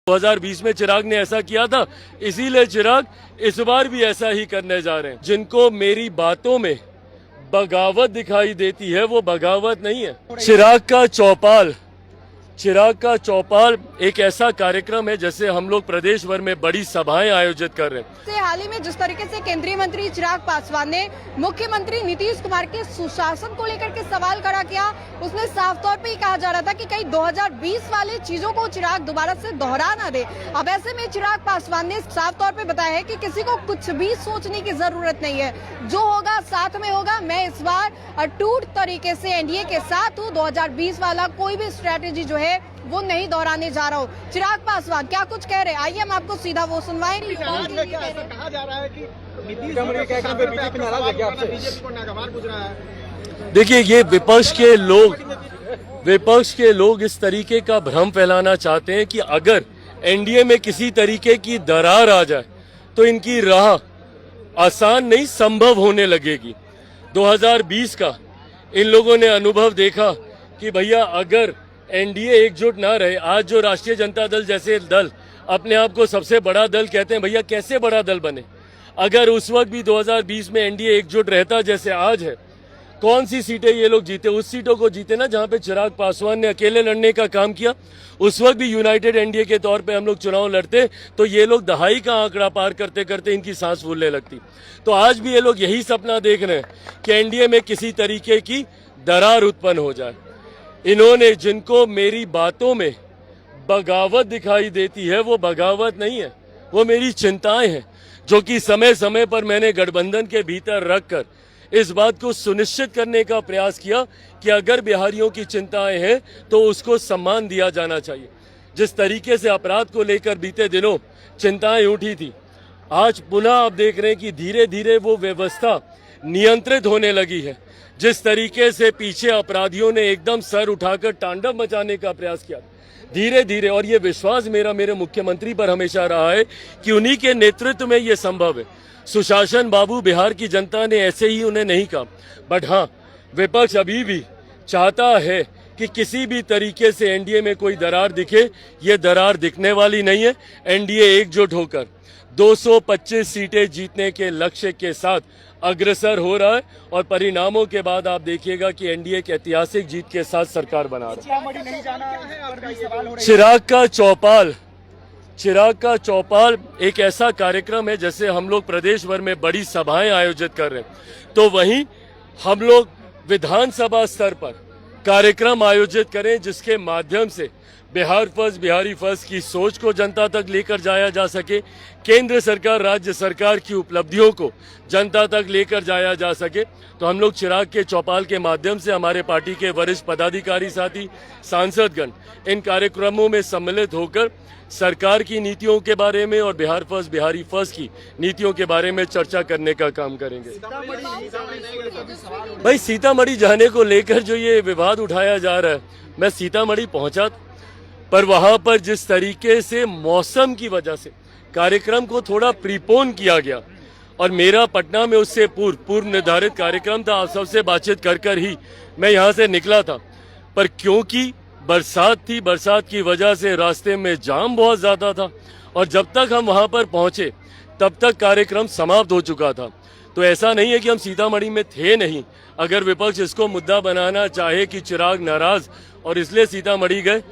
2020 में चिराग ने ऐसा किया था, इसीलिए चिराग इस बार भी ऐसा ही करने जा रहे हैं। जिनको मेरी बातों में बगावत दिखाई देती है वो बगावत नहीं है। चिराग का चौपाल एक ऐसा कार्यक्रम है जैसे हम लोग प्रदेश भर में बड़ी सभाएं आयोजित कर रहे हैं। हाल ही में जिस तरीके से केंद्रीय मंत्री चिराग पासवान ने मुख्यमंत्री नीतीश कुमार के सुशासन को लेकर के सवाल खड़ा किया, उसने साफ तौर पे ही कहा जा रहा था कि कहीं 2020 वाले चीजों को चिराग दोबारा से दोहरा ना दे। अब ऐसे में चिराग पासवान ने साफ तौर पे बताया है कि किसी को कुछ भी सोचने की जरूरत नहीं है, जो होगा साथ में होगा। मैं इस बार अटूट तरीके से एनडीए के साथ हूँ, 2020 वाला कोई भी स्ट्रेटेजी जो है वो नहीं दोहराने जा रहा हूँ। चिराग पासवान क्या कुछ कह रहे हैं, आइए हम आपको सीधा वो सुनवाएं। कहा जा रहा है कि बीजेपी नाराज है क्या आपसे? बीजेपी को नागवार गुजरा है। देखिए, ये विपक्ष के लोग इस तरीके का भ्रम फैलाना चाहते हैं कि अगर एनडीए में किसी तरीके की दरार आ जाए तो इनकी राह आसान नहीं संभव होने लगेगी। 2020 का इन लोगों ने अनुभव देखा कि भैया अगर एनडीए एकजुट ना रहे, आज जो राष्ट्रीय जनता दल जैसे दल अपने आप को सबसे बड़ा दल कहते हैं, भैया कैसे बड़ा दल बने? अगर उस वक्त भी 2020 में एनडीए एकजुट रहता जैसे आज है, कौन सी सीटें ये लोग जीते? उस सीटों को जीते ना जहां पे चिराग पासवान ने अकेले लड़ने का काम किया। उस वक्त भी यूनाइटेड एनडीए के तौर पे हम लोग चुनाव लड़ते तो ये लोग दहाई का आंकड़ा पार करते करते इनकी सांस फूलने लगती। तो आज भी ये लोग यही सपना देख रहे हैं कि एनडीए में किसी तरीके की दरार उत्पन्न हो जाए। इन्होंने जिनको मेरी बातों में बगावत दिखाई देती है वो बगावत नहीं है, वो मेरी चिंताएं हैं, जो कि समय समय पर मैंने गठबंधन के भीतर रखकर इस बात को सुनिश्चित करने का प्रयास किया कि अगर बिहारियों की चिंताएं हैं तो उसको सम्मान दिया जाना चाहिए। जिस तरीके से अपराध को लेकर बीते दिनों चिंताएं उठी थी, आज पुनः आप देख रहे हैं कि धीरे धीरे वो व्यवस्था नियंत्रित होने लगी है। जिस तरीके से पीछे अपराधियों ने एकदम सर उठाकर तांडव मचाने का प्रयास किया धीरे धीरे, और ये विश्वास मेरे मुख्यमंत्री पर हमेशा रहा है कि उन्हीं के नेतृत्व में ये संभव है। सुशासन बाबू बिहार की जनता ने ऐसे ही उन्हें नहीं कहा, बट हाँ, विपक्ष अभी भी चाहता है कि किसी भी तरीके से एनडीए में कोई दरार दिखे। ये दरार दिखने वाली नहीं है। एनडीए एकजुट होकर 225 सीटें जीतने के लक्ष्य के साथ अग्रसर हो रहा है और परिणामों के बाद आप देखिएगा कि एनडीए एक ऐतिहासिक जीत के साथ सरकार बना रहा है। चिराग का चौपाल एक ऐसा कार्यक्रम है जैसे हम लोग प्रदेश भर में बड़ी सभाएं आयोजित कर रहे हैं, तो वहीं हम लोग विधानसभा स्तर पर कार्यक्रम आयोजित करें जिसके माध्यम से बिहार फर्स्ट बिहारी फर्स्ट की सोच को जनता तक लेकर जाया जा सके, केंद्र सरकार राज्य सरकार की उपलब्धियों को जनता तक लेकर जाया जा सके। तो हम लोग चिराग के चौपाल के माध्यम से हमारे पार्टी के वरिष्ठ पदाधिकारी साथी सांसदगण इन कार्यक्रमों में सम्मिलित होकर सरकार की नीतियों के बारे में और बिहार फर्स्ट बिहारी फर्स्ट की नीतियों के बारे में चर्चा करने का काम करेंगे। भाई, सीतामढ़ी जाने को लेकर जो ये विवाद उठाया जा रहा है, मैं सीतामढ़ी पहुंचा, पर वहां पर जिस तरीके से मौसम की वजह से कार्यक्रम को थोड़ा प्रीपोन किया गया और मेरा पटना में उससे पूर्व निर्धारित कार्यक्रम था, आप सबसे बातचीत कर ही मैं यहां से निकला था, पर क्योंकि बरसात थी, बरसात की वजह से रास्ते में जाम बहुत ज्यादा था और जब तक हम वहां पर पहुंचे तब तक कार्यक्रम समाप्त हो चुका था। तो ऐसा नहीं है कि हम सीतामढ़ी में थे नहीं। अगर विपक्ष इसको मुद्दा बनाना चाहे कि चिराग नाराज और इसलिए सीतामढ़ी गए,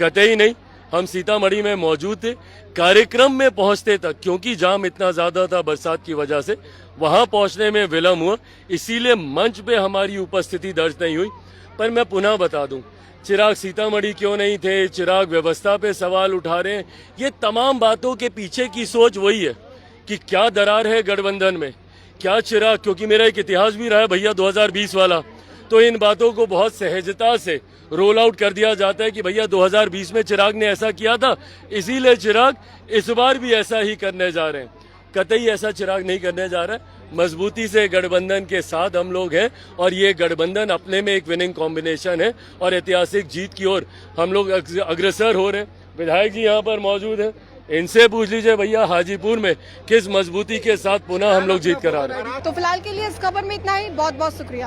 कतई नहीं, हम सीतामढ़ी में मौजूद थे। कार्यक्रम में पहुंचते तक क्योंकि जाम इतना ज्यादा था बरसात की वजह से, वहां पहुंचने में विलम्ब हुआ, इसीलिए मंच पे हमारी उपस्थिति दर्ज नहीं हुई। पर मैं पुनः बता दूं, चिराग सीतामढ़ी क्यों नहीं थे, चिराग व्यवस्था पे सवाल उठा रहे हैं, ये तमाम बातों के पीछे की सोच वही है कि क्या दरार है गठबंधन में, क्या चिराग, क्योंकि मेरा एक इतिहास भी रहा है भैया 2020 वाला, तो इन बातों को बहुत सहजता से रोल आउट कर दिया जाता है कि भैया 2020 में चिराग ने ऐसा किया था, इसीलिए चिराग इस बार भी ऐसा ही करने जा रहे हैं। कतई ऐसा चिराग नहीं करने जा रहा है। मजबूती से गठबंधन के साथ हम लोग हैं और ये गठबंधन अपने में एक विनिंग कॉम्बिनेशन है और ऐतिहासिक जीत की ओर हम लोग अग्रसर हो रहे हैं। विधायक जी यहाँ पर मौजूद हैं, इनसे पूछ लीजिए भैया हाजीपुर में किस मजबूती के साथ पुनः हम लोग जीत करा रहे हैं। तो फिलहाल के लिए इस खबर में इतना ही, बहुत बहुत शुक्रिया।